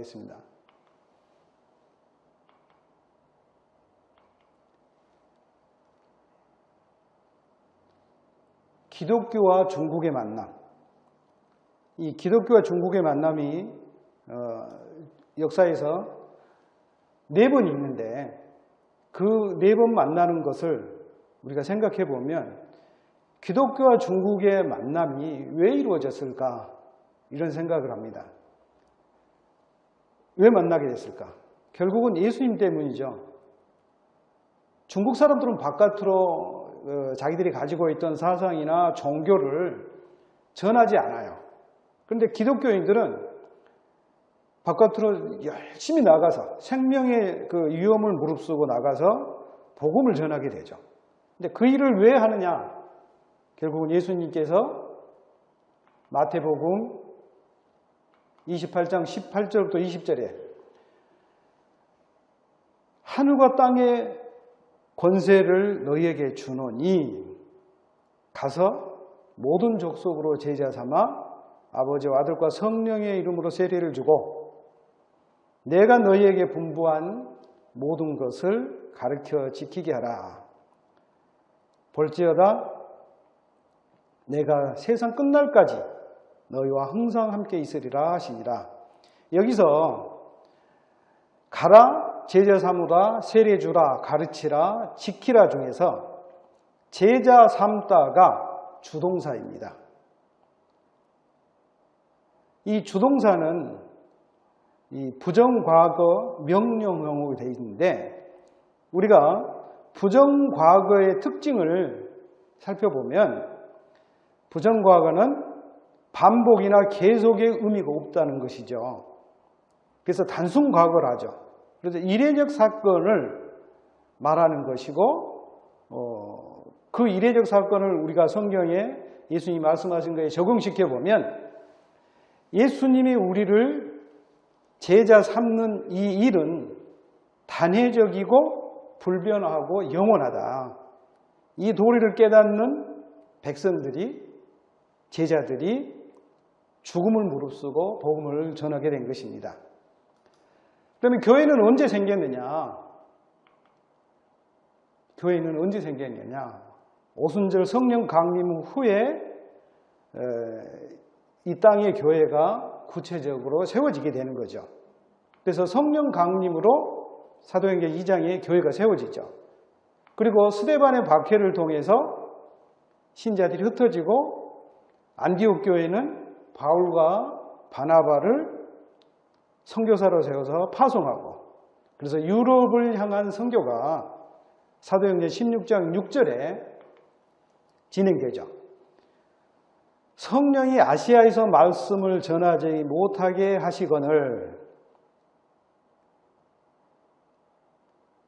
하겠습니다. 기독교와 중국의 만남. 이 기독교와 중국의 만남이 역사에서 4번 있는데 그 4번 만나는 것을 우리가 생각해 보면 기독교와 중국의 만남이 왜 이루어졌을까? 이런 생각을 합니다. 왜 만나게 됐을까? 결국은 예수님 때문이죠. 중국 사람들은 바깥으로 자기들이 가지고 있던 사상이나 종교를 전하지 않아요. 그런데 기독교인들은 바깥으로 열심히 나가서 생명의 그 위험을 무릅쓰고 나가서 복음을 전하게 되죠. 근데 그 일을 왜 하느냐? 결국은 예수님께서 마태복음 28장 18절부터 20절에 하늘과 땅의 권세를 너희에게 주노니 가서 모든 족속으로 제자 삼아 아버지와 아들과 성령의 이름으로 세례를 주고 내가 너희에게 분부한 모든 것을 가르쳐 지키게 하라. 볼지어다 내가 세상 끝날까지 너희와 항상 함께 있으리라 하시니라. 여기서 가라, 제자 삼으라, 세례 주라, 가르치라, 지키라 중에서 제자 삼다가 주동사입니다. 이 주동사는 이 부정과거 명령형으로 되어 있는데 우리가 부정과거의 특징을 살펴보면 부정과거는 반복이나 계속의 의미가 없다는 것이죠. 그래서 단순 과거를 하죠. 그래서 이례적 사건을 말하는 것이고 그 이례적 사건을 우리가 성경에 예수님이 말씀하신 거에 적용시켜 보면 예수님이 우리를 제자 삼는 이 일은 단회적이고 불변하고 영원하다. 이 도리를 깨닫는 백성들이 제자들이 죽음을 무릅쓰고 복음을 전하게 된 것입니다. 그러면 교회는 언제 생겼느냐? 교회는 언제 생겼느냐? 오순절 성령 강림 후에 이 땅의 교회가 구체적으로 세워지게 되는 거죠. 그래서 성령 강림으로 사도행전 2장에 교회가 세워지죠. 그리고 스데반의 박해를 통해서 신자들이 흩어지고 안디옥 교회는 바울과 바나바를 선교사로 세워서 파송하고 그래서 유럽을 향한 선교가 사도행전 16장 6절에 진행되죠. 성령이 아시아에서 말씀을 전하지 못하게 하시거늘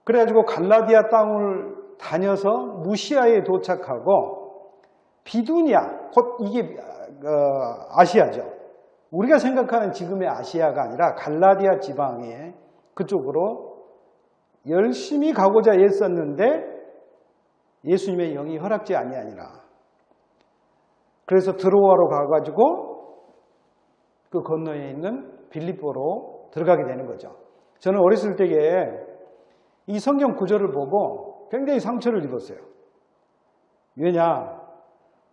그래가지고 갈라디아 땅을 다녀서 무시아에 도착하고 비두니아, 곧 이게 아시아죠. 우리가 생각하는 지금의 아시아가 아니라 갈라디아 지방에 그쪽으로 열심히 가고자 애썼는데 예수님의 영이 허락지 아니하니라. 그래서 드로아로 가가지고 그 건너에 있는 빌립보로 들어가게 되는 거죠. 저는 어렸을 때에 이 성경 구절을 보고 굉장히 상처를 입었어요. 왜냐?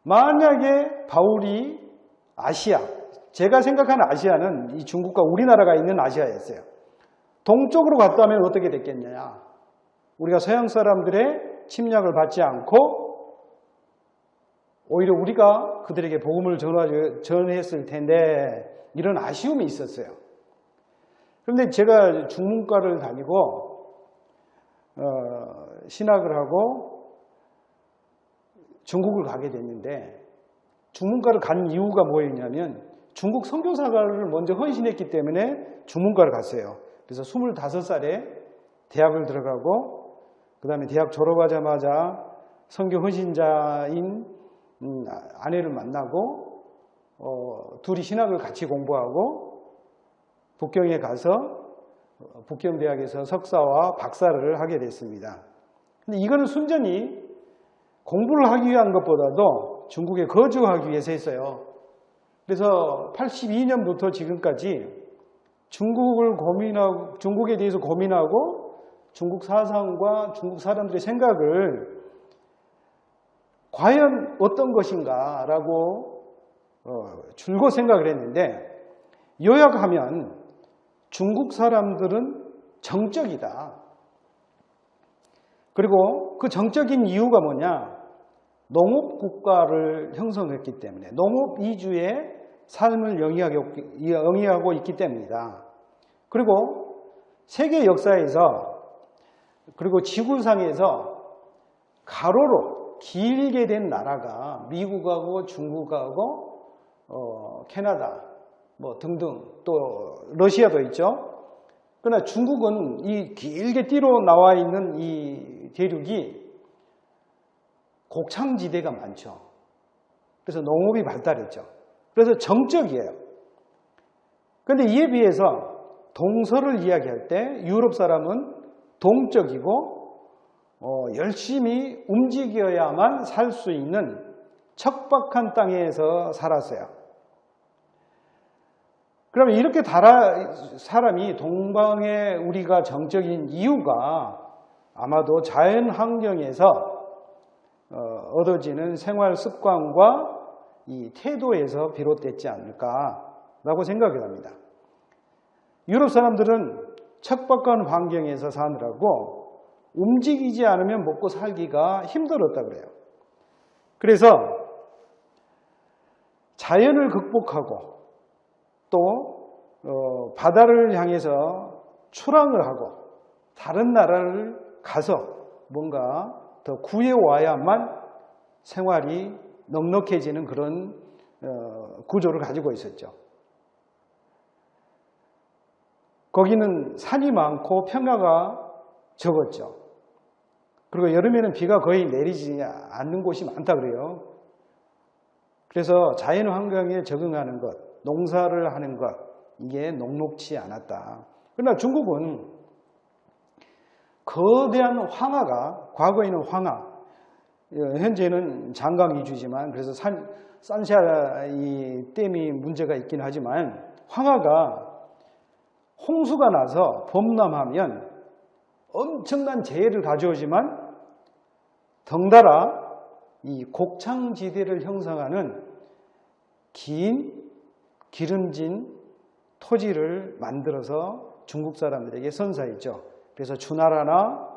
만약에 바울이 아시아, 제가 생각하는 아시아는 이 중국과 우리나라가 있는 아시아였어요. 동쪽으로 갔다면 어떻게 됐겠느냐? 우리가 서양 사람들의 침략을 받지 않고 오히려 우리가 그들에게 복음을 전했을 텐데 이런 아쉬움이 있었어요. 그런데 제가 중문과를 다니고 신학을 하고 중국을 가게 됐는데 중문과를 간 이유가 뭐였냐면 중국 선교사를 먼저 헌신했기 때문에 중문과를 갔어요. 그래서 25살에 대학을 들어가고 그 다음에 대학 졸업하자마자 선교 헌신자인 아내를 만나고 둘이 신학을 같이 공부하고 북경에 가서 북경대학에서 석사와 박사를 하게 됐습니다. 근데 이거는 순전히 공부를 하기 위한 것보다도 중국에 거주하기 위해서 했어요. 그래서 82년부터 지금까지 중국에 대해서 고민하고 중국 사상과 중국 사람들의 생각을 과연 어떤 것인가라고 줄곧 생각을 했는데, 요약하면 중국 사람들은 정적이다. 그리고 그 정적인 이유가 뭐냐? 농업국가를 형성했기 때문에, 농업 위주의 삶을 영위하고 있기 때문이다. 그리고 세계 역사에서, 그리고 지구상에서 가로로 길게 된 나라가 미국하고 중국하고 캐나다 뭐 등등, 또 러시아도 있죠. 그러나 중국은 이 길게 띠로 나와 있는 이 대륙이 곡창지대가 많죠. 그래서 농업이 발달했죠. 그래서 정적이에요. 그런데 이에 비해서 동서를 이야기할 때 유럽 사람은 동적이고 열심히 움직여야만 살 수 있는 척박한 땅에서 살았어요. 그러면 이렇게 사람이 동방에 우리가 정적인 이유가 아마도 자연 환경에서 얻어지는 생활 습관과 이 태도에서 비롯됐지 않을까라고 생각을 합니다. 유럽 사람들은 척박한 환경에서 사느라고 움직이지 않으면 먹고 살기가 힘들었다 그래요. 그래서 자연을 극복하고 또 바다를 향해서 출항을 하고 다른 나라를 가서 뭔가 더 구해와야만 생활이 넉넉해지는 그런 구조를 가지고 있었죠. 거기는 산이 많고 평야가 적었죠. 그리고 여름에는 비가 거의 내리지 않는 곳이 많다 그래요. 그래서 자연 환경에 적응하는 것, 농사를 하는 것, 이게 녹록치 않았다. 그러나 중국은 거대한 황하가, 과거에는 황하, 현재는 장강 위주지만, 그래서 산샤 이 댐이 문제가 있긴 하지만, 황하가 홍수가 나서 범람하면 엄청난 재해를 가져오지만 덩달아 이 곡창지대를 형성하는 긴 기름진 토지를 만들어서 중국 사람들에게 선사했죠. 그래서 주나라나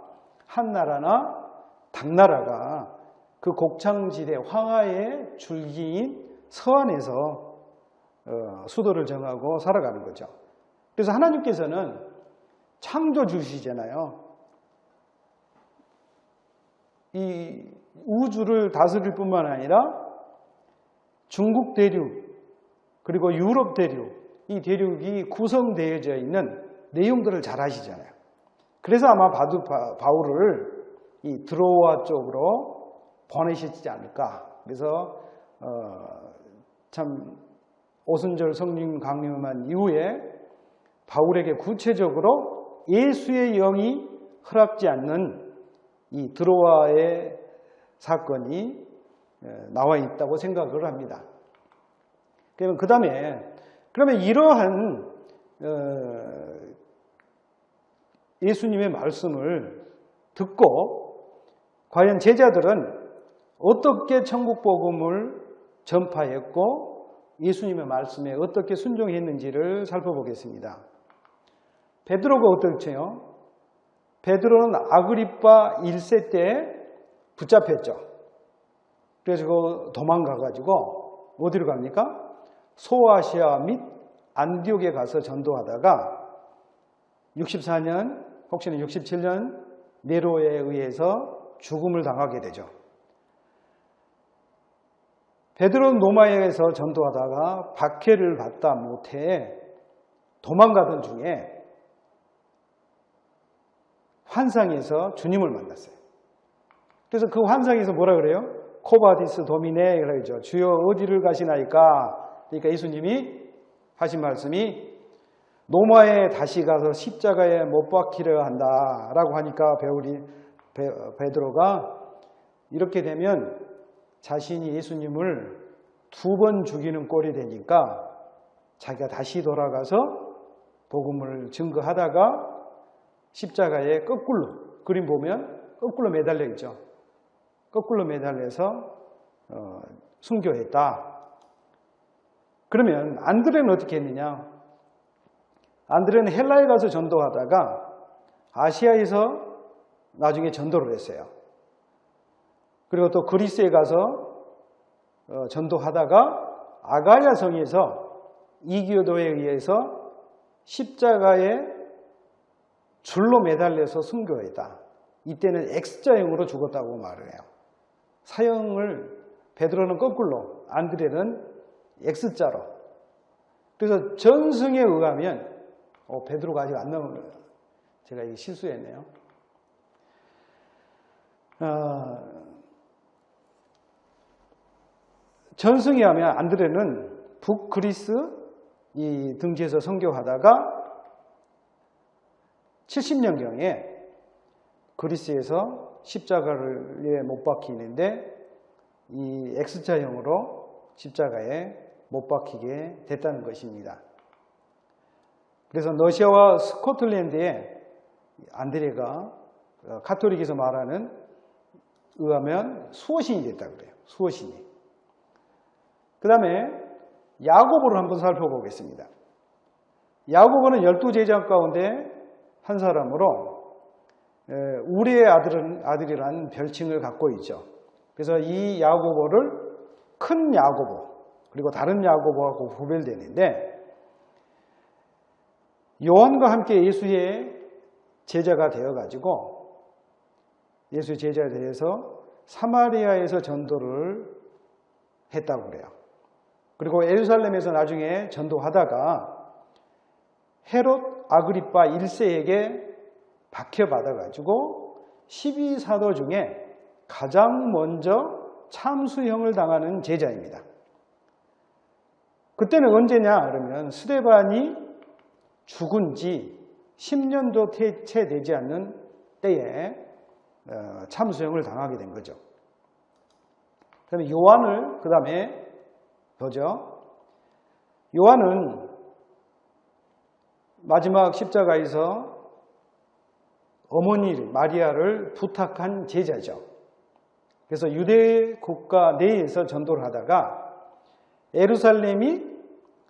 한나라나 당나라가 그 곡창지대 황하의 줄기인 서안에서 수도를 정하고 살아가는 거죠. 그래서 하나님께서는 창조주시잖아요. 이 우주를 다스릴 뿐만 아니라 중국 대륙 그리고 유럽 대륙, 이 대륙이 구성되어져 있는 내용들을 잘 아시잖아요. 그래서 아마 바울을 이 드로아 쪽으로 보내셨지 않을까. 그래서 참 오순절 성령 강림한 이후에 바울에게 구체적으로 예수의 영이 허락지 않는 이 드로아의 사건이 나와 있다고 생각을 합니다. 그러면 이러한 예수님의 말씀을 듣고 과연 제자들은 어떻게 천국 복음을 전파했고 예수님의 말씀에 어떻게 순종했는지를 살펴보겠습니다. 베드로가 어떻죠? 베드로는 아그리파 1세 때 붙잡혔죠. 그래서 도망가가지고 어디로 갑니까? 소아시아 및 안디옥에 가서 전도하다가 64년 혹시는 67년 네로에 의해서 죽음을 당하게 되죠. 베드로는 로마에서 전도하다가 박해를 받다 못해 도망가던 중에 환상에서 주님을 만났어요. 그래서 그 환상에서 뭐라 그래요? 코바디스 도미네 그러죠. 주여 어디를 가시나이까? 그러니까 예수님이 하신 말씀이 로마에 다시 가서 십자가에 못 박히려 한다라고 하니까 베드로가 이렇게 되면 자신이 예수님을 2번 죽이는 꼴이 되니까 자기가 다시 돌아가서 복음을 증거하다가 십자가에 거꾸로, 그림 보면 거꾸로 매달려 있죠. 거꾸로 매달려서 순교했다. 그러면 안드레는 어떻게 했느냐? 안드레는 헬라에 가서 전도하다가 아시아에서 나중에 전도를 했어요. 그리고 또 그리스에 가서 전도하다가 아가야 성에서 이교도에 의해서 십자가에 줄로 매달려서 순교했다. 이때는 X자형으로 죽었다고 말을 해요. 사형을 베드로는 거꾸로, 안드레는 X자로. 그래서 전승에 의하면 베드로가 아직 안 나오는 거예요. 제가 이게 실수했네요. 전승에 하면 안드레는 북그리스 이 등지에서 선교하다가 70년경에 그리스에서 십자가를 못 박히는데 이 X자형으로 십자가에 못 박히게 됐다는 것입니다. 그래서 러시아와 스코틀랜드에 안드레가 가톨릭에서 말하는 의하면 수호신이 됐다고 그래요. 수호신이. 그 다음에 야고보를 한번 살펴보겠습니다. 야고보는 12제자 가운데 한 사람으로 우리의 아들이라는 별칭을 갖고 있죠. 그래서 이 야고보를 큰 야고보, 그리고 다른 야고보하고 구별되는데, 요한과 함께 예수의 제자가 되어가지고 예수의 제자에 대해서 사마리아에서 전도를 했다고 그래요. 그리고 예루살렘에서 나중에 전도하다가 헤롯 아그리파 1세에게 박해받아가지고 12사도 중에 가장 먼저 참수형을 당하는 제자입니다. 그때는 언제냐 그러면 스데반이 죽은 지 10년도 채 되지 않는 때에 참수형을 당하게 된 거죠. 그다음에 요한을 그 다음에 보죠. 요한은 마지막 십자가에서 어머니 마리아를 부탁한 제자죠. 그래서 유대 국가 내에서 전도를 하다가 예루살렘이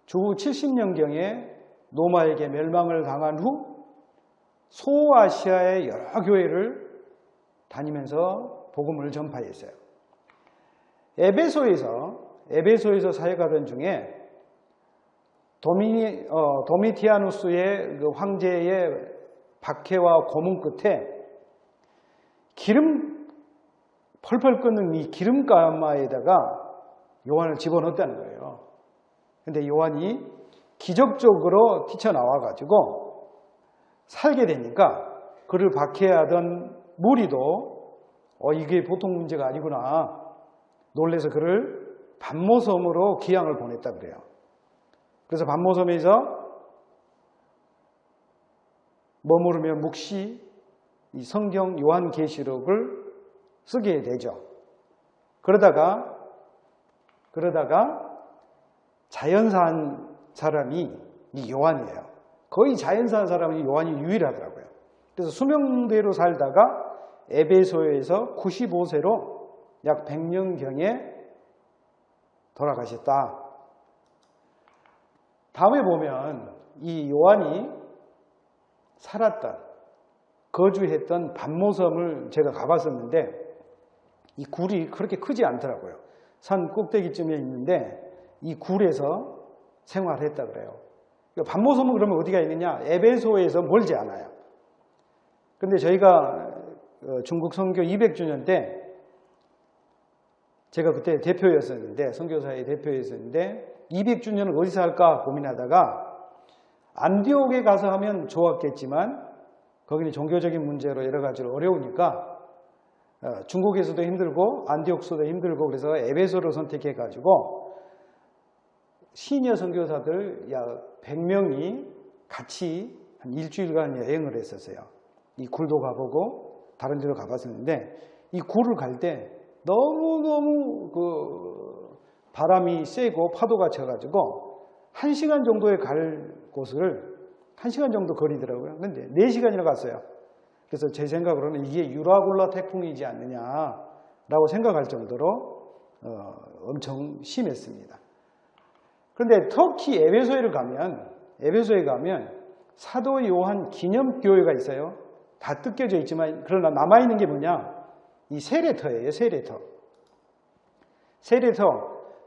주후 70년경에 로마에게 멸망을 당한 후 소아시아의 여러 교회를 다니면서 복음을 전파했어요. 에베소에서 사역하던 중에 도미티아누스의 그 황제의 박해와 고문 끝에 기름 펄펄 끓는 이 기름가마에다가 요한을 집어넣었다는 거예요. 근데 요한이 기적적으로 뛰쳐나와가지고 살게 되니까 그를 박해하던 무리도 이게 보통 문제가 아니구나 놀래서 그를 반모섬으로 귀양을 보냈다 그래요. 그래서 반모섬에서 머무르며 묵시 이 성경 요한계시록을 쓰게 되죠. 그러다가 자연사한 사람이 이 요한이에요. 거의 자연사한 사람이 요한이 유일하더라고요. 그래서 수명대로 살다가 에베소에서 95세로 약 100년경에 돌아가셨다. 다음에 보면 이 요한이 살았던, 거주했던 반모섬을 제가 가봤었는데 이 굴이 그렇게 크지 않더라고요. 산 꼭대기쯤에 있는데 이 굴에서 생활했다 그래요. 반모섬은 그러면 어디가 있느냐? 에베소에서 멀지 않아요. 근데 저희가 중국 선교 200주년 때 제가 그때 대표였었는데, 선교사의 대표였었는데 200주년을 어디서 할까 고민하다가 안디옥에 가서 하면 좋았겠지만 거기는 종교적인 문제로 여러 가지로 어려우니까 중국에서도 힘들고 안디옥서도 힘들고 그래서 에베소를 선택해가지고 시니어 선교사들 약 100명이 같이 한 일주일간 여행을 했었어요. 이 굴도 가보고 다른 데로 가봤었는데 이 굴을 갈 때 너무너무 그 바람이 세고 파도가 쳐가지고 1시간 정도에 갈 곳을 1시간 정도 거리더라고요. 근데 4시간이나 갔어요. 그래서 제 생각으로는 이게 유라굴라 태풍이지 않느냐라고 생각할 정도로 엄청 심했습니다. 그런데 터키 에베소에 가면 사도 요한 기념교회가 있어요. 다 뜯겨져 있지만 그러나 남아있는 게 뭐냐? 이 세례터예요. 세례터.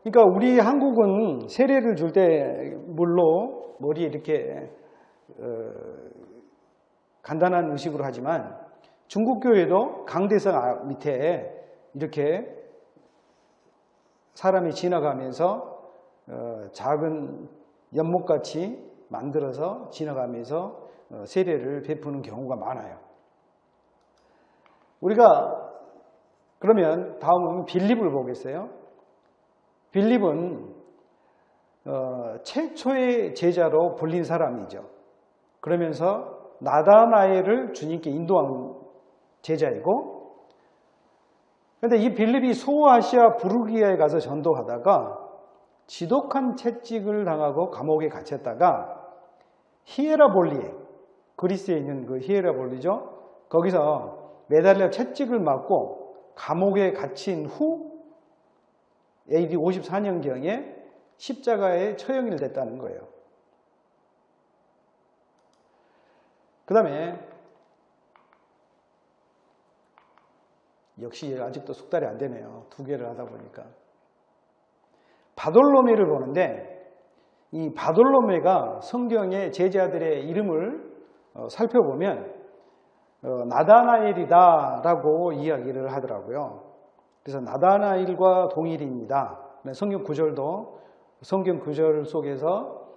그러니까 우리 한국은 세례를 줄 때 물로 머리에 이렇게 간단한 의식으로 하지만 중국 교회도 강대상 밑에 이렇게 사람이 지나가면서 작은 연못같이 만들어서 지나가면서 세례를 베푸는 경우가 많아요. 우리가 그러면 다음은 빌립을 보겠어요. 빌립은 최초의 제자로 불린 사람이죠. 그러면서 나다나엘을 주님께 인도한 제자이고, 그런데 이 빌립이 소아시아 부르기아에 가서 전도하다가 지독한 채찍을 당하고 감옥에 갇혔다가 히에라볼리에, 그리스에 있는 그 히에라볼리죠. 거기서 매달려 채찍을 맞고 감옥에 갇힌 후 AD 54년경에 십자가에 처형이 됐다는 거예요. 그 다음에 역시 아직도 숙달이 안 되네요. 2개를 하다 보니까. 바돌로메를 보는데 이 바돌로메가 성경의 제자들의 이름을 살펴보면 나다나엘이다 라고 이야기를 하더라고요. 그래서 나다나엘과 동일입니다. 성경 구절 속에서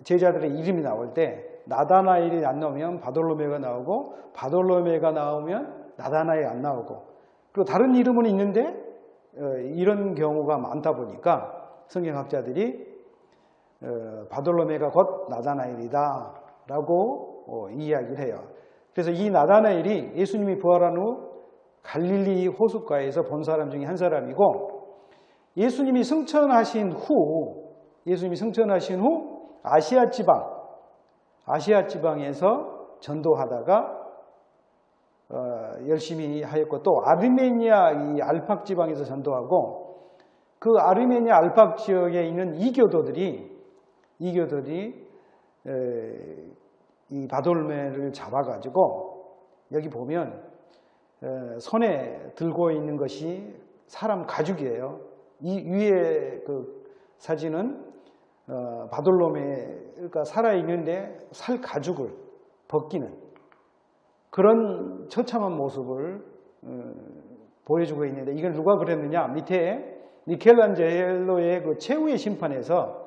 제자들의 이름이 나올 때 나다나엘이 안 나오면 바돌로메가 나오고, 바돌로메가 나오면 나다나엘이 안 나오고, 그리고 다른 이름은 있는데 이런 경우가 많다 보니까 성경학자들이 바돌로메가 곧 나다나엘이다 라고 이야기를 해요. 그래서 이 나다나엘이 예수님이 부활한 후 갈릴리 호숫가에서 본 사람 중에 한 사람이고, 예수님이 승천하신 후 아시아 지방에서 전도하다가 열심히 하였고, 또 아르메니아 이 알팍 지방에서 전도하고, 그 아르메니아 알팍 지역에 있는 이교도들이 이 바돌로메를 잡아가지고, 여기 보면 손에 들고 있는 것이 사람 가죽이에요. 이 위에 그 사진은 바돌로메가 살아있는데 살 가죽을 벗기는 그런 처참한 모습을 보여주고 있는데, 이걸 누가 그랬느냐? 밑에 미켈란젤로의 그 최후의 심판에서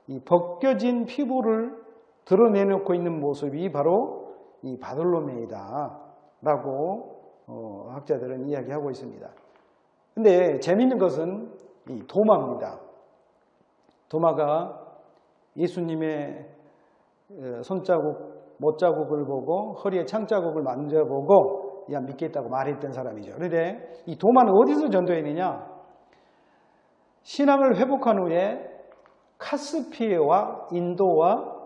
이 벗겨진 피부를 드러내놓고 있는 모습이 바로 이 바돌로메이다 라고 학자들은 이야기하고 있습니다. 근데 재미있는 것은 이 도마입니다. 도마가 예수님의 손자국, 못자국을 보고 허리에 창자국을 만져보고 야 믿겠다고 말했던 사람이죠. 그런데 이 도마는 어디서 전도했느냐? 신앙을 회복한 후에 카스피해와 인도와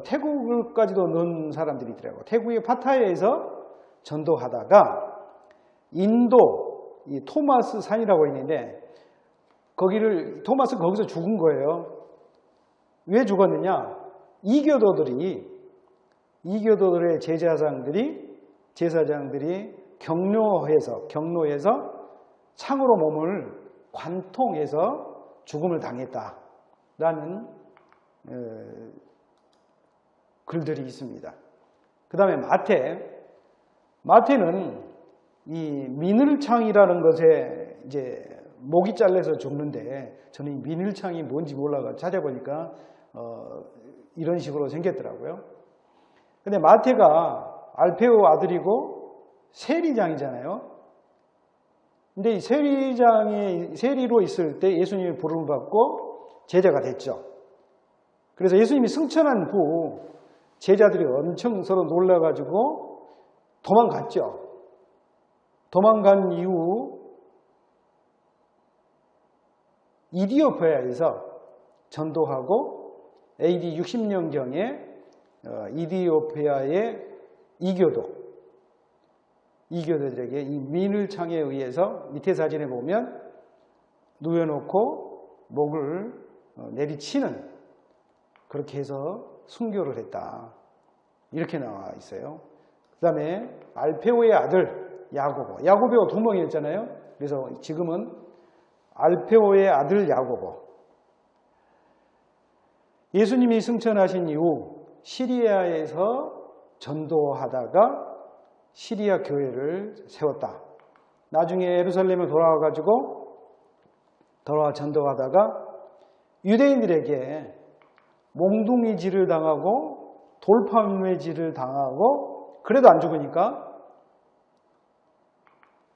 태국까지도 넣은 사람들이 있더라고요. 태국의 파타야에서 전도하다가 인도 이 토마스 산이라고 있는데 토마스 거기서 죽은 거예요. 왜 죽었느냐? 이교도들의 제사장들이 경로에서 창으로 몸을 관통해서 죽음을 당했다라는 글들이 있습니다. 그 다음에 마태는 이 미늘창이라는 것에 이제 목이 잘려서 죽는데, 저는 이 미늘창이 뭔지 몰라서 찾아보니까 이런 식으로 생겼더라고요. 근데 마태가 알페오 아들이고 세리장이잖아요. 근데 이 세리로 있을 때 예수님이 부름을 받고 제자가 됐죠. 그래서 예수님이 승천한 후 제자들이 엄청 서로 놀라가지고 도망갔죠. 도망간 이후 이디오피아에서 전도하고 AD 60년경에 이디오피아의 이교도들에게 이 민을창에 의해서 밑에 사진에 보면 누워놓고 목을 내리치는, 그렇게 해서 순교를 했다. 이렇게 나와 있어요. 그 다음에 알페오의 아들 야고보. 야고보가 두 명이었잖아요. 그래서 지금은 알페오의 아들 야고보. 예수님이 승천하신 이후 시리아에서 전도하다가 시리아 교회를 세웠다. 나중에 예루살렘에 돌아와 전도하다가 유대인들에게 몽둥이질을 당하고 돌판매질을 당하고 그래도 안 죽으니까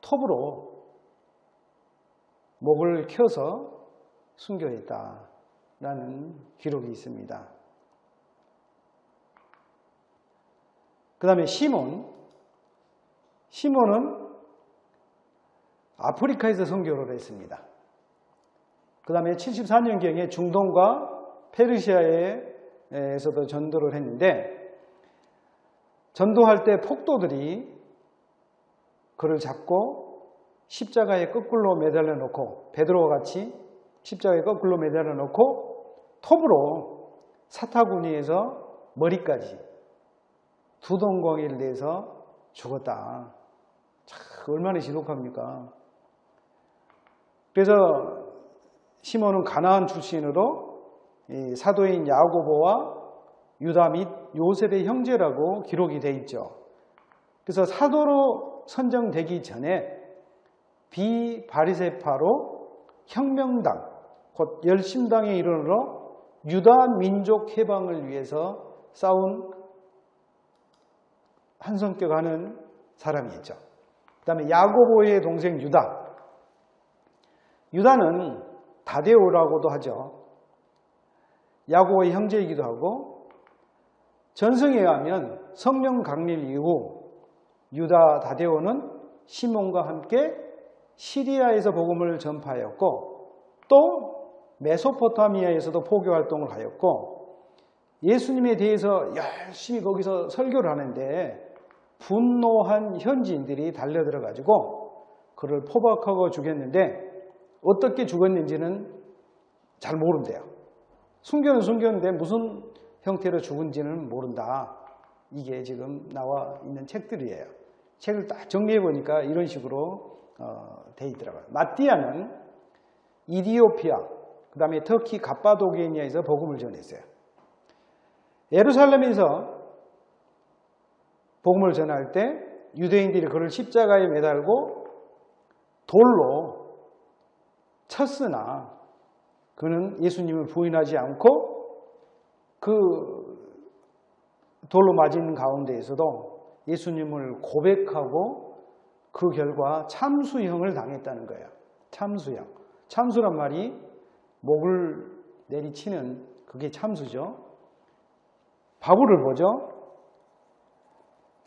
톱으로 목을 켜서 순교했다라는 기록이 있습니다. 그 다음에 시몬은 아프리카에서 선교를 했습니다. 그 다음에 74년경에 중동과 페르시아에서도 전도를 했는데, 전도할 때 폭도들이 그를 잡고 십자가에 거꾸로 매달려 놓고, 베드로와 같이 십자가에 거꾸로 매달려 놓고 톱으로 사타구니에서 머리까지 두 동공을 내서 죽었다. 참 얼마나 지독합니까? 그래서 시몬은 가나안 출신으로 사도인 야고보와 유다 및 요셉의 형제라고 기록이 되어 있죠. 그래서 사도로 선정되기 전에 비바리새파로 혁명당, 곧 열심당의 일원으로 유다 민족 해방을 위해서 싸운 한 성격하는 사람이었죠. 그 다음에 야고보의 동생 유다는 다데오라고도 하죠. 야고보의 형제이기도 하고, 전승에 의하면 성령 강림 이후 유다 다데오는 시몬과 함께 시리아에서 복음을 전파하였고, 또 메소포타미아에서도 포교 활동을 하였고, 예수님에 대해서 열심히 거기서 설교를 하는데 분노한 현지인들이 달려들어가지고 그를 포박하고 죽였는데, 어떻게 죽었는지는 잘 모른대요. 순교는 순교인데 무슨 형태로 죽은지는 모른다. 이게 지금 나와 있는 책들이에요. 책을 딱 정리해 보니까 이런 식으로 돼 있더라고요. 마띠아는 이디오피아, 그 다음에 터키 갑바도기니아에서 복음을 전했어요. 예루살렘에서 복음을 전할 때 유대인들이 그를 십자가에 매달고 돌로 쳤으나 그는 예수님을 부인하지 않고 그 돌로 맞은 가운데에서도 예수님을 고백하고 그 결과 참수형을 당했다는 거예요. 참수형. 참수란 말이 목을 내리치는, 그게 참수죠. 바울을 보죠.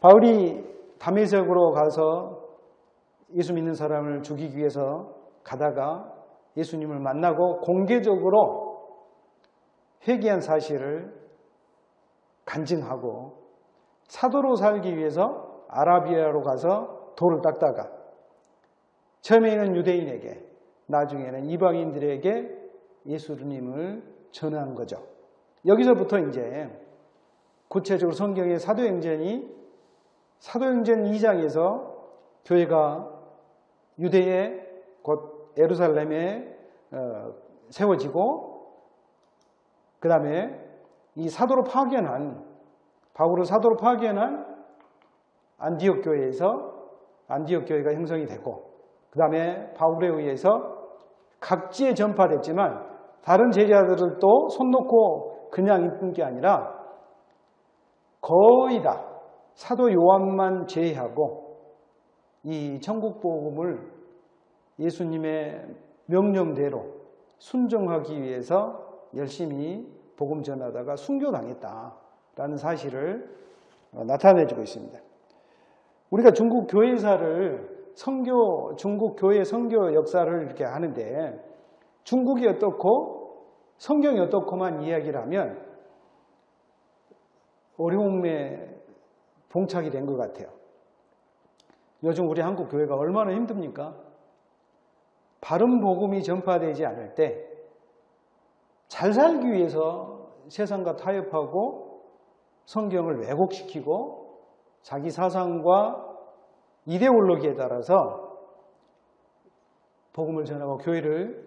바울이 다메섹으로 가서 예수 믿는 사람을 죽이기 위해서 가다가 예수님을 만나고 공개적으로 회개한 사실을 간증하고 사도로 살기 위해서 아라비아로 가서 돌을 닦다가 처음에는 유대인에게, 나중에는 이방인들에게 예수님을 전한 거죠. 여기서부터 이제 구체적으로 성경의 사도행전 2장에서 교회가 유대에 곧 예루살렘에 세워지고, 그 다음에 이 바울을 사도로 파견한 안디옥 교회가 형성이 되고, 그 다음에 바울에 의해서 각지에 전파됐지만 다른 제자들을 또 손 놓고 그냥 있는 게 아니라 거의 다 사도 요한만 제외하고 이 천국 복음을 예수님의 명령대로 순종하기 위해서 열심히 복음 전하다가 순교당했다라는 사실을 나타내주고 있습니다. 우리가 중국 교회 선교 역사를 이렇게 하는데, 중국이 어떻고 성경이 어떻고만 이야기를 하면 어려움에 봉착이 된 것 같아요. 요즘 우리 한국 교회가 얼마나 힘듭니까? 바른 복음이 전파되지 않을 때 잘 살기 위해서 세상과 타협하고 성경을 왜곡시키고 자기 사상과 이데올로기에 따라서 복음을 전하고 교회를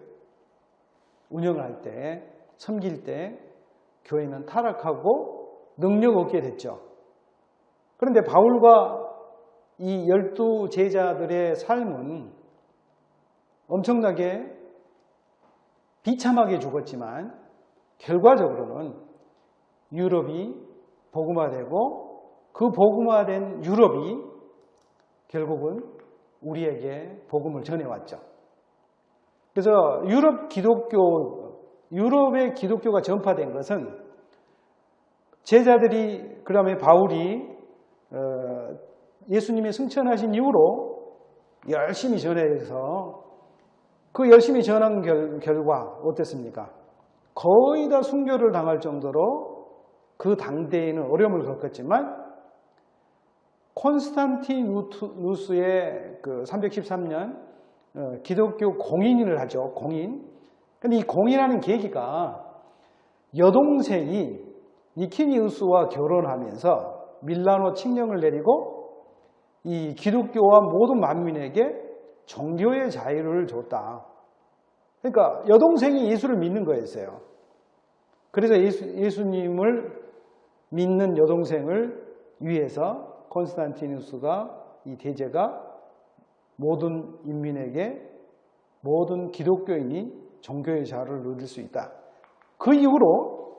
운영할 때, 섬길 때 교회는 타락하고 능력 없게 됐죠. 그런데 바울과 이 12 제자들의 삶은 엄청나게 비참하게 죽었지만 결과적으로는 유럽이 복음화되고 그 복음화된 유럽이 결국은 우리에게 복음을 전해왔죠. 그래서 유럽의 기독교가 전파된 것은 제자들이, 그 다음에 바울이 예수님이 승천하신 이후로 열심히 전해서 그 열심히 전한 결과 어땠습니까? 거의 다 순교를 당할 정도로 그 당대에는 어려움을 겪었지만 콘스탄티누스의 그 313년 기독교 공인을 하죠. 공인. 근데 이 공인하는 계기가 여동생이 니키니우스와 결혼하면서 밀라노 칙령을 내리고 이 기독교와 모든 만민에게 종교의 자유를 줬다. 그러니까 여동생이 예수를 믿는 거였어요. 그래서 예수님을 믿는 여동생을 위해서 콘스탄티누스가, 이 대제가 모든 인민에게, 모든 기독교인이 종교의 자유를 누릴 수 있다. 그 이후로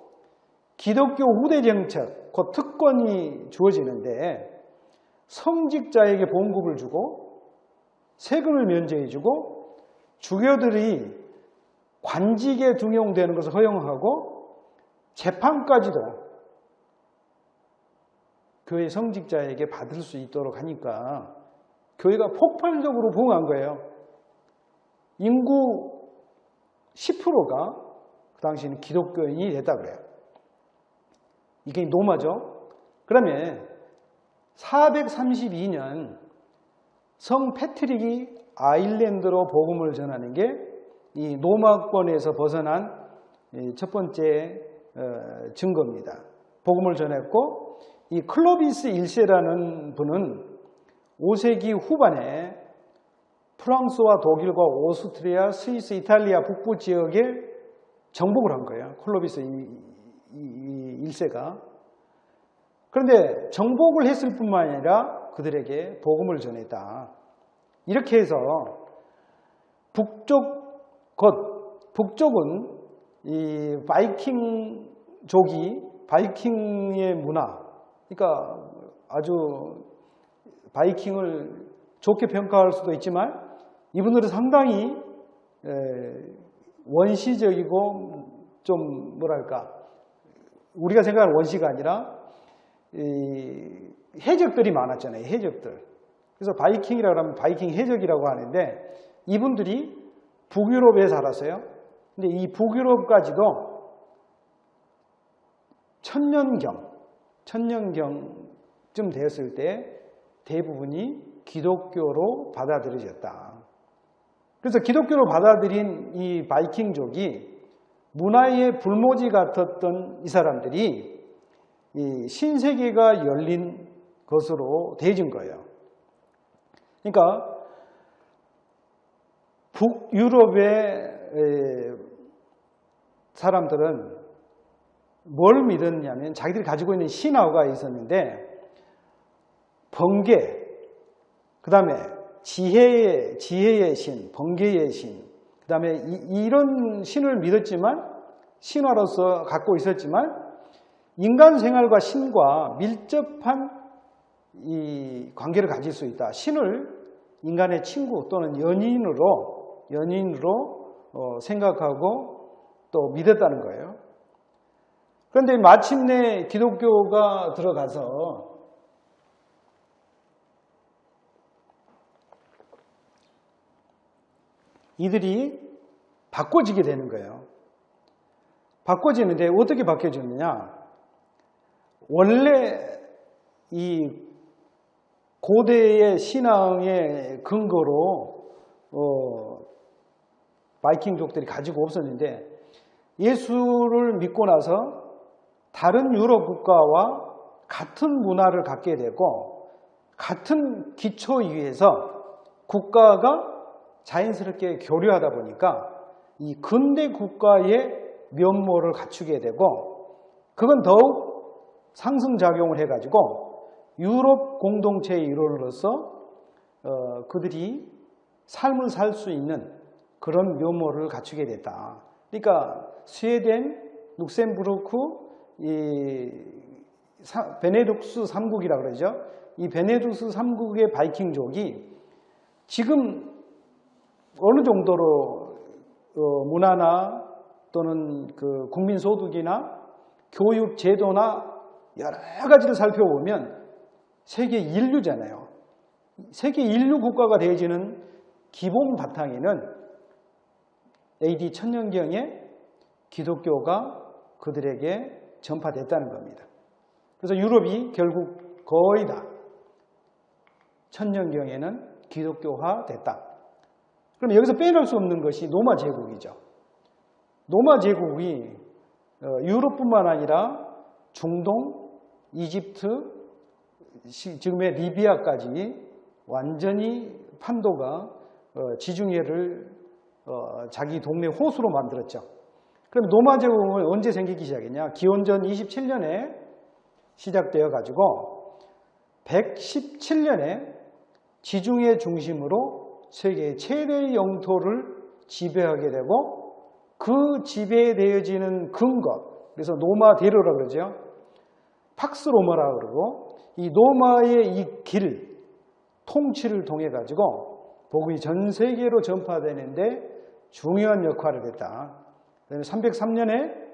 기독교 우대 정책, 곧 특권이 주어지는데 성직자에게 보험급을 주고 세금을 면제해주고 주교들이 관직에 등용되는 것을 허용하고 재판까지도 교회 성직자에게 받을 수 있도록 하니까 교회가 폭발적으로 부흥한 거예요. 인구 10%가 그 당시에는 기독교인이 됐다 그래요. 이게 노마죠. 그러면 432년 성 패트릭이 아일랜드로 복음을 전하는 게 이 노마권에서 벗어난 첫 번째 증거입니다. 복음을 전했고, 이 클로비스 1세라는 분은 5세기 후반에 프랑스와 독일과 오스트리아, 스위스, 이탈리아 북부 지역에 정복을 한 거예요. 클로비스 1세가. 그런데 정복을 했을 뿐만 아니라 그들에게 복음을 전했다. 이렇게 해서 북쪽은 이 바이킹의 문화, 그러니까 아주 바이킹을 좋게 평가할 수도 있지만 이분들은 상당히 원시적이고 좀 뭐랄까, 우리가 생각하는 원시가 아니라 해적들이 많았잖아요. 해적들. 그래서 바이킹이라고 하면 바이킹 해적이라고 하는데 이분들이 북유럽에 살았어요. 근데 이 북유럽까지도 천년경쯤 되었을 때 대부분이 기독교로 받아들여졌다. 그래서 기독교로 받아들인 이 바이킹족이 문화의 불모지 같았던 이 사람들이 이 신세계가 열린 것으로 되어진 거예요. 그러니까 북유럽의 사람들은 뭘 믿었냐면 자기들이 가지고 있는 신화가 있었는데 번개, 그 다음에 지혜의 신, 번개의 신, 그 다음에 이런 신을 믿었지만, 신화로서 갖고 있었지만 인간 생활과 신과 밀접한 이 관계를 가질 수 있다. 신을 인간의 친구 또는 연인으로 생각하고 또 믿었다는 거예요. 그런데 마침내 기독교가 들어가서 이들이 바꿔지게 되는 거예요. 바꿔지는데 어떻게 바뀌어지느냐? 원래 이 고대의 신앙의 근거로 바이킹족들이 가지고 없었는데 예수를 믿고 나서 다른 유럽 국가와 같은 문화를 갖게 되고 같은 기초 위에서 국가가 자연스럽게 교류하다 보니까 이 근대 국가의 면모를 갖추게 되고 그건 더욱 상승작용을 해가지고 유럽 공동체의 일원으로서 그들이 삶을 살 수 있는 그런 면모를 갖추게 됐다. 그러니까 스웨덴, 룩셈부르크, 베네룩스 3국이라고 그러죠. 이 베네룩스 3국의 바이킹족이 지금 어느 정도로 문화나 또는 그 국민소득이나 교육 제도나 여러 가지를 살펴보면 세계 인류잖아요. 세계 인류 국가가 되어지는 기본 바탕에는 AD 1000년경에 기독교가 그들에게 전파됐다는 겁니다. 그래서 유럽이 결국 거의 다 1000년경에는 기독교화 됐다. 그럼 여기서 빼놓을 수 없는 것이 로마 제국이죠. 로마 제국이 유럽뿐만 아니라 중동, 이집트, 지금의 리비아까지 완전히 판도가 지중해를 자기 동네 호수로 만들었죠. 그럼 로마 제국은 언제 생기기 시작했냐? 기원전 27년에 시작되어 가지고 117년에 지중해 중심으로 세계의 최대 영토를 지배하게 되고 그 지배되어지는 근거, 그래서 로마 대로라고 그러죠. 팍스 로마라고 그러고 이 로마의 이 길, 통치를 통해 가지고 복음이 전 세계로 전파되는데 중요한 역할을 했다. 330년에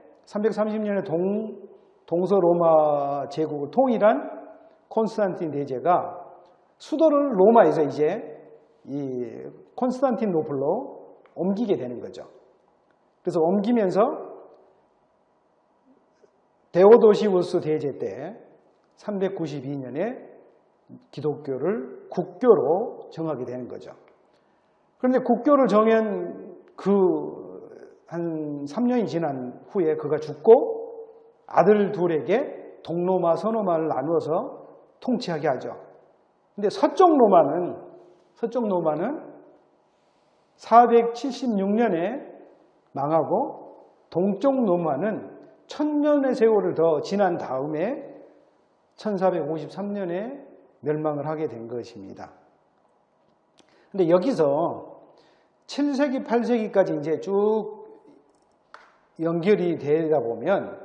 동서로마 제국을 통일한 콘스탄틴 대제가 수도를 로마에서 이제 이 콘스탄티노플로 옮기게 되는 거죠. 그래서 옮기면서 데오도시우스 대제 때 392년에 기독교를 국교로 정하게 되는 거죠. 그런데 국교를 정한 한 3년이 지난 후에 그가 죽고 아들 둘에게 동로마, 서로마를 나누어서 통치하게 하죠. 근데 서쪽 로마는 476년에 망하고 동쪽 로마는 1000년의 세월을 더 지난 다음에 1453년에 멸망을 하게 된 것입니다. 근데 여기서 7세기, 8세기까지 이제 쭉 연결이 되다 보면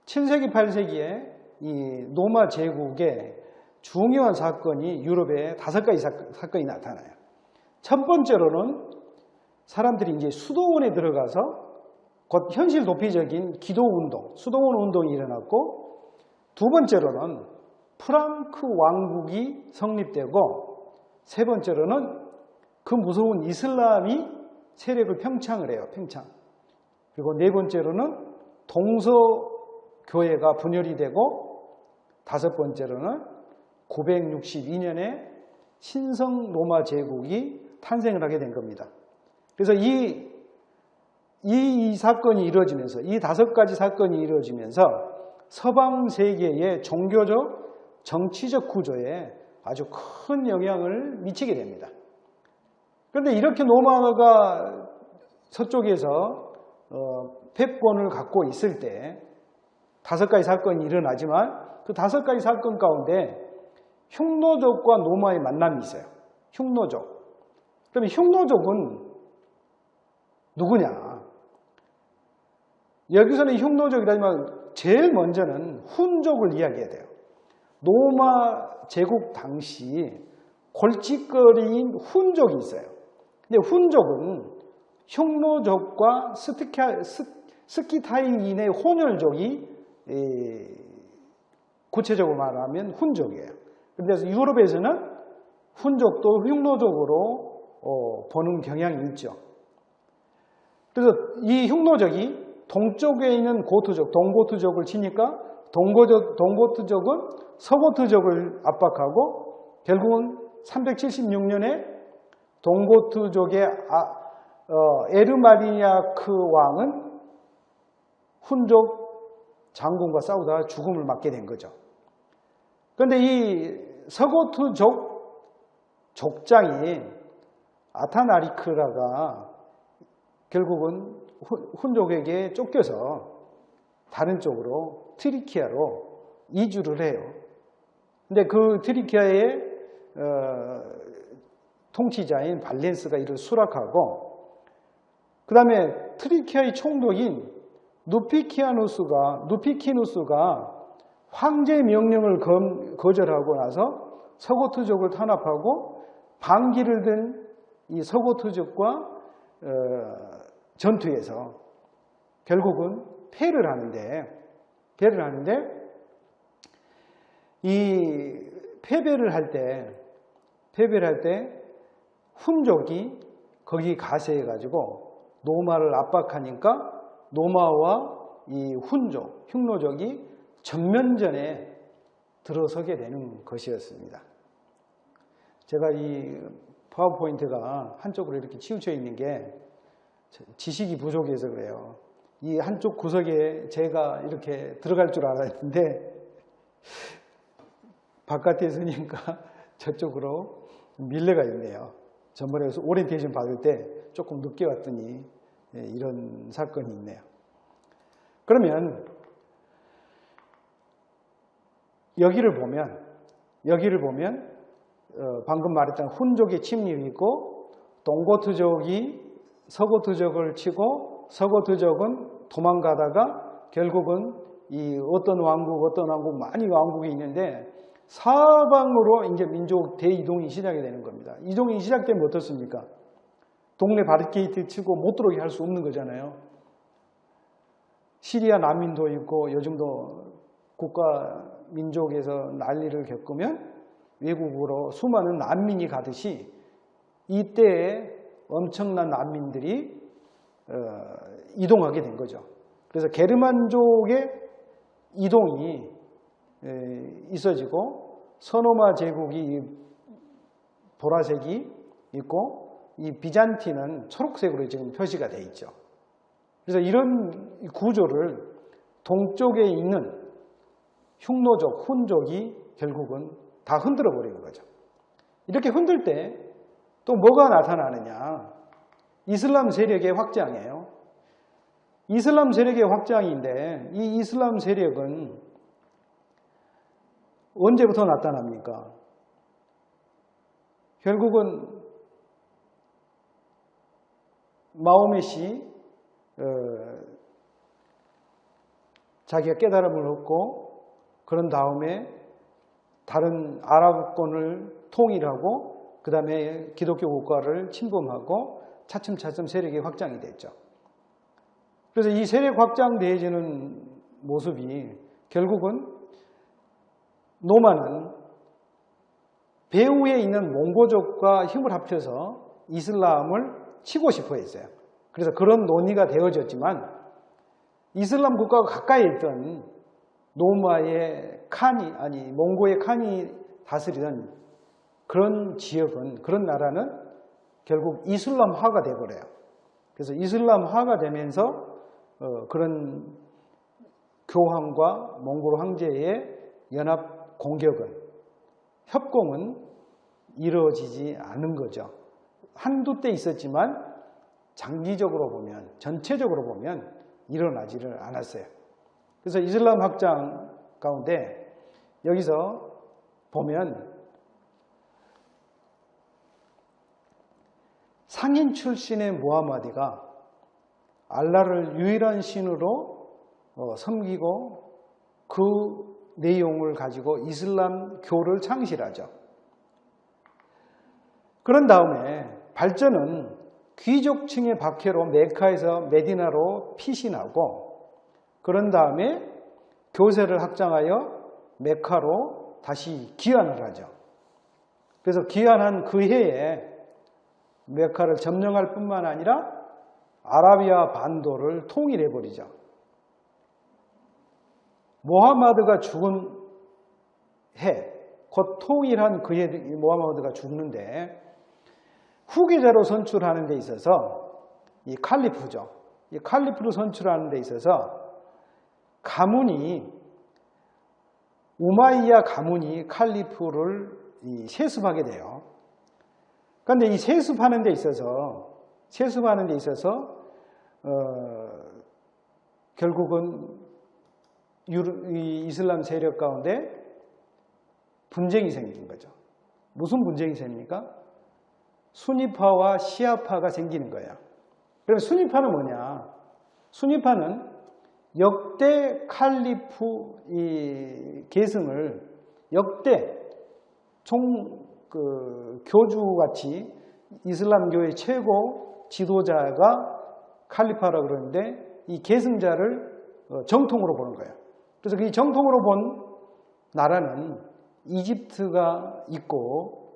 7세기, 8세기에 이 로마 제국의 중요한 사건이 유럽에 5가지 사건이 나타나요. 첫 번째로는 사람들이 이제 수도원에 들어가서 곧 현실 도피적인 기도운동, 수도원 운동이 일어났고, 두 번째로는 프랑크 왕국이 성립되고, 세 번째로는 그 무서운 이슬람이 세력을 팽창을 해요. 팽창. 그리고 네 번째로는 동서교회가 분열이 되고, 다섯 번째로는 962년에 신성 로마 제국이 탄생을 하게 된 겁니다. 그래서 이 사건이 이루어지면서, 이 5가지 사건이 이루어지면서 서방 세계의 종교적, 정치적 구조에 아주 큰 영향을 미치게 됩니다. 그런데 이렇게 로마가 서쪽에서 패권을 갖고 있을 때 5가지 사건이 일어나지만 그 5가지 사건 가운데 흉노족과 로마의 만남이 있어요. 흉노족. 그러면 흉노족은 누구냐? 여기서는 흉노족이라지만 제일 먼저는 훈족을 이야기해야 돼요. 로마 제국 당시 골칫거리인 훈족이 있어요. 근데 훈족은 흉노족과 스키타인의 혼혈족이 구체적으로 말하면 훈족이에요. 그래서 유럽에서는 훈족도 흉노족으로 보는 경향이 있죠. 그래서 이 흉노족이 동쪽에 있는 고트족, 동고트족을 치니까 동고트족은 서고트족을 압박하고 결국은 376년에 동고트족의 에르마리아크 왕은 훈족 장군과 싸우다가 죽음을 맞게 된 거죠. 그런데 이 서고트족 족장이 아타나리크라가 결국은 훈족에게 쫓겨서 다른 쪽으로 트리키아로 이주를 해요. 근데 그 트리키아의 통치자인 발렌스가 이를 수락하고 그 다음에 트리키아의 총독인 누피키누스가 황제의 명령을 거절하고 나서 서고트족을 탄압하고 반기를 든 이 서고트족과 전투에서 결국은 패를 하는데 이 패배를 할 때 훈족이 거기 가세해 가지고 노마를 압박하니까 노마와 이 흉노족이 전면전에 들어서게 되는 것이었습니다. 제가 이 파워포인트가 한쪽으로 이렇게 치우쳐 있는 게 지식이 부족해서 그래요. 이 한쪽 구석에 제가 이렇게 들어갈 줄 알았는데 바깥에 있으니까 저쪽으로 밀레가 있네요. 전번에 오리엔테이션 받을 때 조금 늦게 왔더니 이런 사건이 있네요. 그러면 여기를 보면 방금 말했던 훈족의 침입이 있고 동고트족이 서고트족을 치고 서고트족은 도망가다가 결국은 이 어떤 왕국 많이 왕국이 있는데 사방으로 이제 민족 대이동이 시작이 되는 겁니다. 이동이 시작되면 어떻습니까? 동네 바리케이트 치고 못 들어오게 할 수 없는 거잖아요. 시리아 난민도 있고 요즘도 국가 민족에서 난리를 겪으면 외국으로 수많은 난민이 가듯이 이때에 엄청난 난민들이 이동하게 된 거죠. 그래서 게르만족의 이동이 있어지고 서노마 제국이 보라색이 있고 이 비잔틴은 초록색으로 지금 표시가 되어 있죠. 그래서 이런 구조를 동쪽에 있는 흉노족, 훈족이 결국은 다 흔들어 버리는 거죠. 이렇게 흔들 때 또 뭐가 나타나느냐? 이슬람 세력의 확장이에요. 이슬람 세력의 확장인데 이 이슬람 세력은 언제부터 나타납니까? 결국은 마호멧이 자기가 깨달음을 얻고 그런 다음에 다른 아랍권을 통일하고 그 다음에 기독교 국가를 침범하고 차츰차츰 세력이 확장이 됐죠. 그래서 이 세력 확장되어지는 모습이 결국은 노마는 배후에 있는 몽고족과 힘을 합쳐서 이슬람을 치고 싶어 했어요. 그래서 그런 논의가 되어졌지만 이슬람 국가가 가까이 있던 노마의 몽고의 칸이 다스리던 그런 지역은, 그런 나라는 결국 이슬람화가 되어버려요. 그래서 이슬람화가 되면서 그런 교황과 몽골 황제의 연합 공격은, 협공은 이루어지지 않은 거죠. 한두 때 있었지만 장기적으로 보면, 전체적으로 보면 일어나지를 않았어요. 그래서 이슬람 확장 가운데 여기서 보면 상인 출신의 무하마디가 알라를 유일한 신으로 섬기고 그 내용을 가지고 이슬람교를 창실하죠. 그런 다음에 발전은 귀족층의 박해로 메카에서 메디나로 피신하고 그런 다음에 교세를 확장하여 메카로 다시 귀환을 하죠. 그래서 귀환한 그 해에 메카를 점령할 뿐만 아니라 아라비아 반도를 통일해버리죠. 모하마드가 죽은 해, 곧 통일한 그해 모하마드가 죽는데 후계자로 선출하는 데 있어서 이 칼리프죠. 이 칼리프로 선출하는 데 있어서 우마이야 가문이 칼리프를 세습하게 돼요. 그런데 이 세습하는 데 있어서 결국은 이 이슬람 세력 가운데 분쟁이 생긴 거죠. 무슨 분쟁이 생깁니까? 수니파와 시아파가 생기는 거예요. 그럼 수니파는 뭐냐? 수니파는 역대 칼리프 이 계승을 역대 교주같이 이슬람교의 최고 지도자가 칼리파라고 그러는데 이 계승자를 정통으로 보는 거예요. 그래서 이 정통으로 본 나라는 이집트가 있고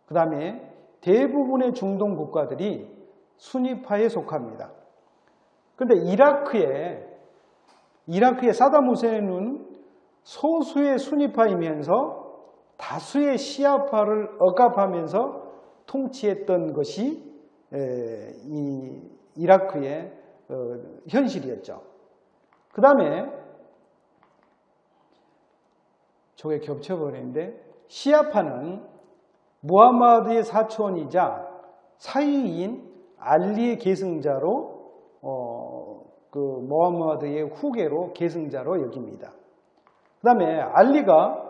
그 다음에 대부분의 중동 국가들이 수니파에 속합니다. 그런데 이라크의 사담 후세인은 소수의 수니파이면서 다수의 시아파를 억압하면서 통치했던 것이 이 이라크의 현실이었죠. 그 다음에 저게 겹쳐버리는데 시아파는 무하마드의 사촌이자 사이인 알리의 계승자로 무하마드의 후계로 계승자로 여깁니다. 그 다음에 알리가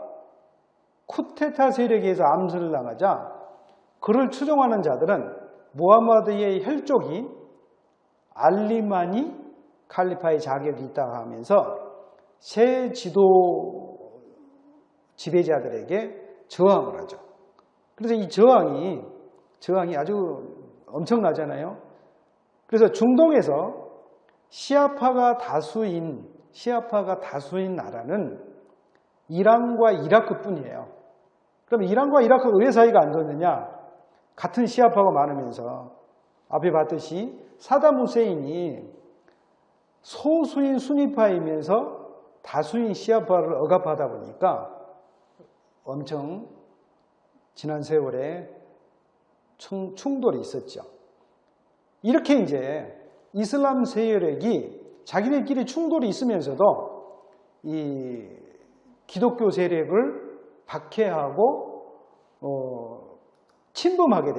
쿠데타 세력에서 암살을 당하자 그를 추종하는 자들은 무하마드의 혈족인 알리만이 칼리파의 자격이 있다고 하면서 새 지배자들에게 저항을 하죠. 그래서 이 저항이 아주 엄청나잖아요. 그래서 중동에서 시아파가 다수인 나라는 이란과 이라크뿐이에요. 그럼 이란과 이라크가 왜 사이가 안 좋느냐? 같은 시아파가 많으면서 앞에 봤듯이 사담 후세인이 소수인 수니파이면서 다수인 시아파를 억압하다 보니까 엄청 지난 세월에 충돌이 있었죠. 이렇게 이제 이슬람 세력이 자기네끼리 충돌이 있으면서도 이 기독교 세력을 박해하고 침범하게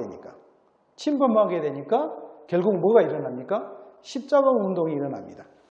되니까 결국 뭐가 일어납니까? 십자가 운동이 일어납니다.